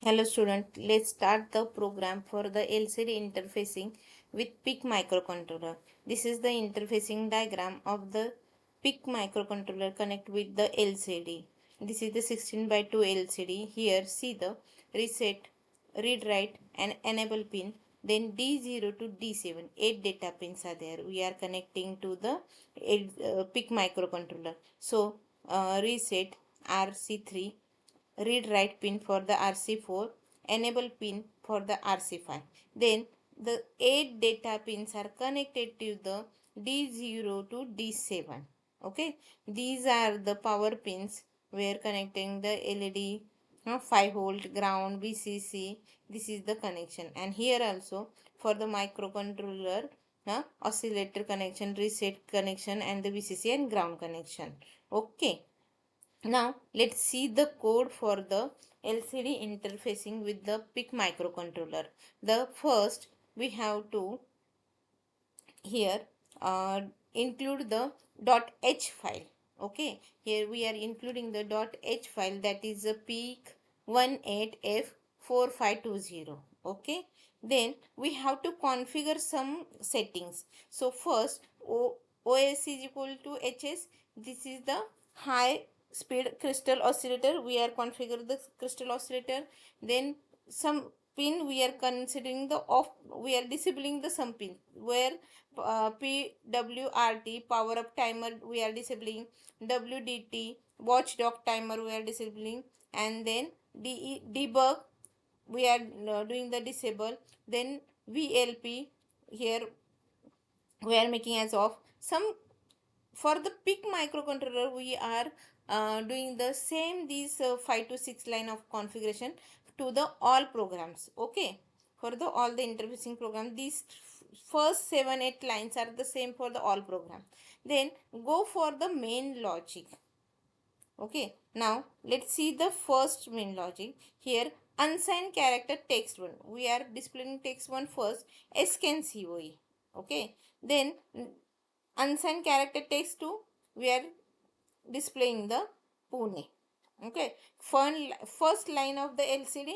Hello student, let's start the program for the LCD interfacing with PIC microcontroller. This is the interfacing diagram of the PIC microcontroller connect with the LCD. This is the 16 by 2 LCD. Here see the reset, read write and enable pin. Then D0 to D7, 8 data pins are there. We are connecting to the PIC microcontroller. So reset RC3, read write pin for the RC4, enable pin for the RC5. Then the 8 data pins are connected to the D0 to D7. Okay, these are the power pins. We are connecting the LED 5 volt ground VCC. This is the connection, and here also for the microcontroller oscillator connection, reset connection, and the VCC and ground connection. Okay, now let's see the code for the LCD interfacing with the PIC microcontroller. The first we have to here include the .h file. Okay, here we are including the .h file, that is a PIC18F4520. Okay, then we have to configure some settings. So first OS is equal to HS. This is the high speed crystal oscillator. We are configure the crystal oscillator. Then some pin we are considering the off, we are disabling the some pin where PWRT power up timer we are disabling, WDT watchdog timer we are disabling, and then debug we are doing the disable. Then VLP here we are making as off. Some for the PIC microcontroller we are doing the same these 5 to 6 line of configuration to the all programs. Okay, for the all the interfacing program, these first 7-8 lines are the same for the all program. Then go for the main logic. Okay, now let's see the first main logic. Here unsigned character text 1, we are displaying text 1 first, scan COE. Okay, then unsigned character text 2, we are displaying the Pune. Okay, first line of the LCD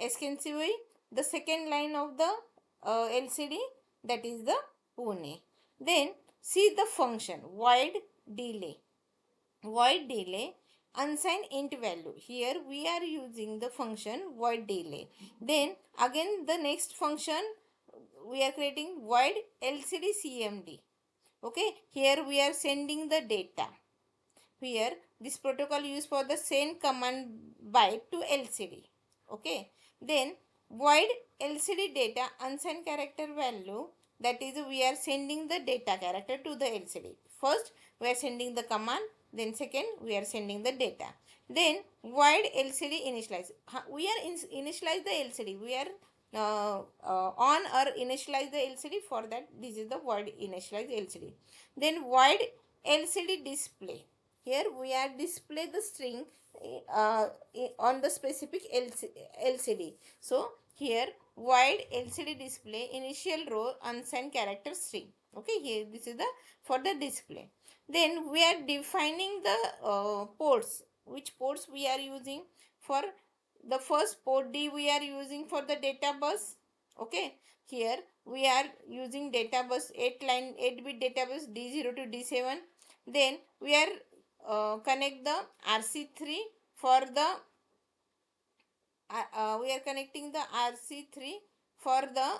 scan COE, the second line of the LCD, that is the Pune. Then see the function void delay. Void delay unsigned int value. Here we are using the function void delay. Then again the next function we are creating void LCD CMD. Okay, here we are sending the data. Here this protocol used for the send command byte to LCD. Okay, then void LCD data unsigned character value, that is we are sending the data character to the LCD. First we are sending the command, then second we are sending the data. Then void LCD initialize, we are initialize the LCD, we are on or initialize the LCD. For that this is the void initialize LCD. Then void LCD display, here we are display the string on the specific LCD. So here void LCD display initial row unsigned character string. Okay, here this is the for the display. Then we are defining the ports, which ports we are using. For the first port D we are using for the data bus. Okay, here we are using data bus 8 bit data bus D0 to D7. Then we are connect the RC3 for the we are connecting the RC3 for the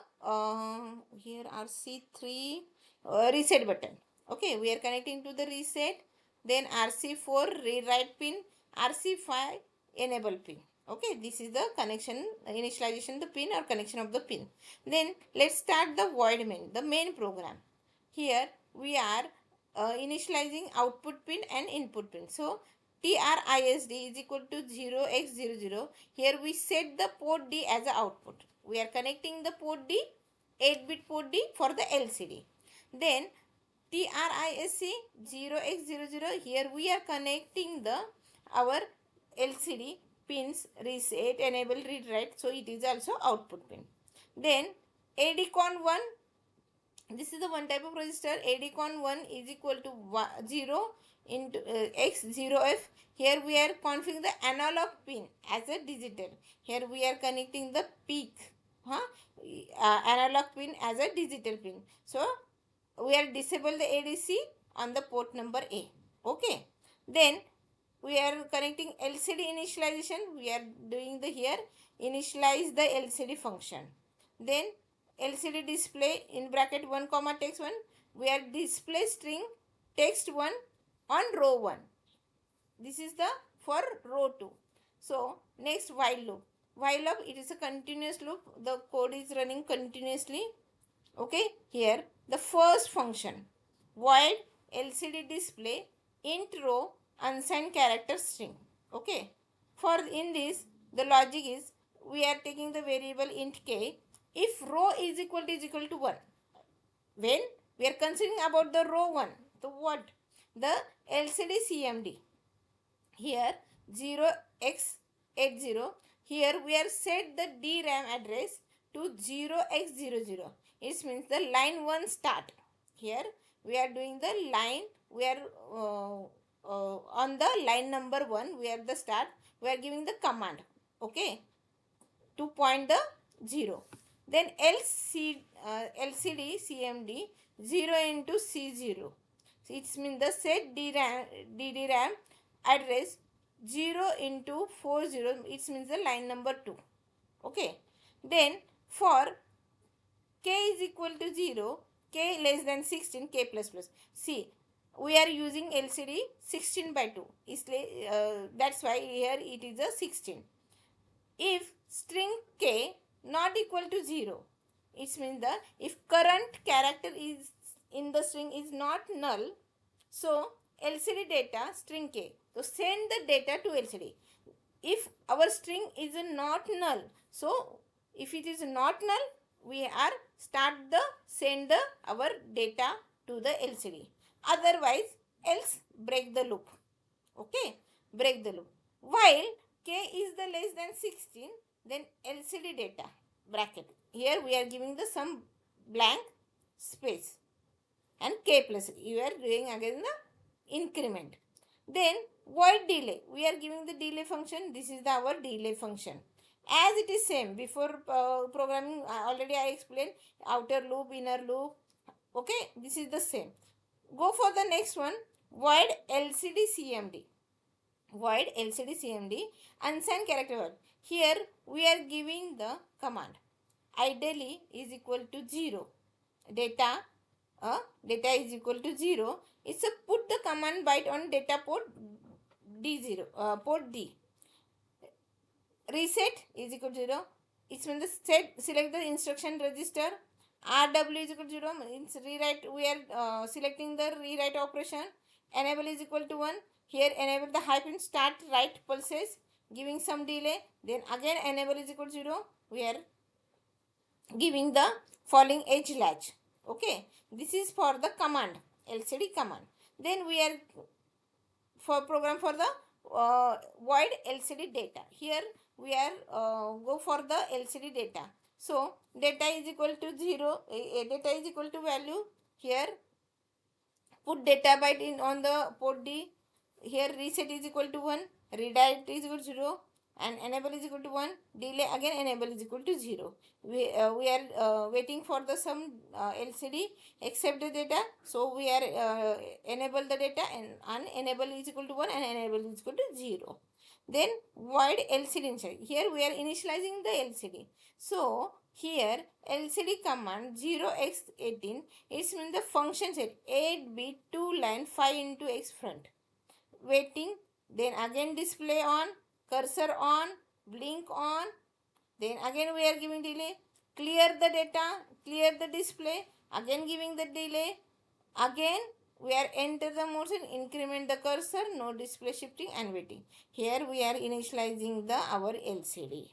here RC3 reset button. Okay, we are connecting to the reset. Then RC4 rewrite pin, RC5 enable pin. Okay, this is the connection initialization the pin or connection of the pin. Then let's start the void main, the main program. Here we are initializing output pin and input pin. So TRISD is equal to 0x00. Here we set the port D as a output. We are connecting the port D, 8-bit port D for the LCD. Then TRISC 0x00, here we are connecting the our LCD pins reset, enable, read, write. So it is also output pin. Then ADCON 1, this is the one type of resistor. ADCON 1 is equal to 0 into X0F. Here we are configuring the analog pin as a digital. Here we are connecting the PIC, analog pin as a digital pin. So we are disable the ADC on the port number A. Okay. Then we are connecting LCD initialization. We are doing the here initialize the LCD function. Then LCD display in bracket 1 comma text 1. We are display string text 1 on row 1. This is the for row 2. So next while loop. While loop, it is a continuous loop. The code is running continuously. Okay, here the first function void LCD display int row unsigned character string. Okay, for in this the logic is we are taking the variable int k if row is equal to 1. When we are considering about the row 1, the what? The LCD CMD. Here 0x80. Here we are set the DRAM address to 0x00. It means the line 1 start. Here we are doing the line, we are on the line number 1, we are the start, we are giving the command, okay, to point the 0. Then LCD CMD 0 into C0. So it means the set DRAM address 0 into 40. It means the line number 2. Okay. Then for k is equal to 0, k less than 16, k plus plus. See, we are using LCD 16 by 2. That's why here it is a 16. If string k not equal to 0, it means that if current character is in the string is not null, so LCD data string k. So send the data to LCD. If our string is not null, so if it is not null, we are send our data to the LCD. Otherwise, else break the loop. Okay, break the loop. While k is the less than 16, then LCD data bracket. Here we are giving the some blank space and k plus. You are doing again the increment. Then void delay. We are giving the delay function. This is our delay function. As it is same before programming, already I explained outer loop, inner loop. Okay, this is the same. Go for the next one. Void LCD CMD. Void LCD CMD unsigned character word. Here we are giving the command ideally is equal to 0. Data is equal to 0. It's a put the command byte on data port D0, port D. Reset is equal to 0. It's when the select the instruction register. RW is equal to 0. Means rewrite, we are selecting the rewrite operation. Enable is equal to 1. Here enable the hyphen start write pulses giving some delay. Then again enable is equal to 0. We are giving the falling edge latch. Okay, this is for the command, LCD command. Then we are for program for the void LCD data. Here we are go for the LCD data. So data is equal to 0, data is equal to value. Here put data byte in on the port D. Here reset is equal to 1, redirect is equal to 0, and enable is equal to 1, delay again enable is equal to 0. We are waiting for the some LCD accept the data. So we are enable the data and unenable is equal to 1 and enable is equal to 0. Then void LCD inside. Here we are initializing the LCD. So here LCD command 0x18, it means the function set 8-bit 2 line 5 into x front. Waiting, then again display on, cursor on, blink on, then again we are giving delay, clear the data, clear the display, again giving the delay, again we are enter the modes and increment the cursor, no display shifting and waiting. Here we are initializing the our LCD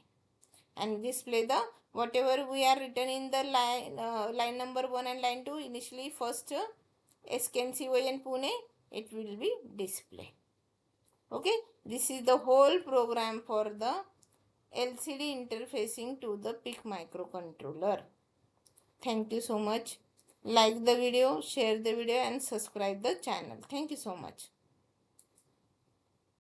and display the whatever we are written in the line number 1 and line 2 initially first SKMCY and Pune, it will be display. Okay, this is the whole program for the LCD interfacing to the PIC microcontroller. Thank you so much. Like the video, share the video and subscribe the channel. Thank you so much.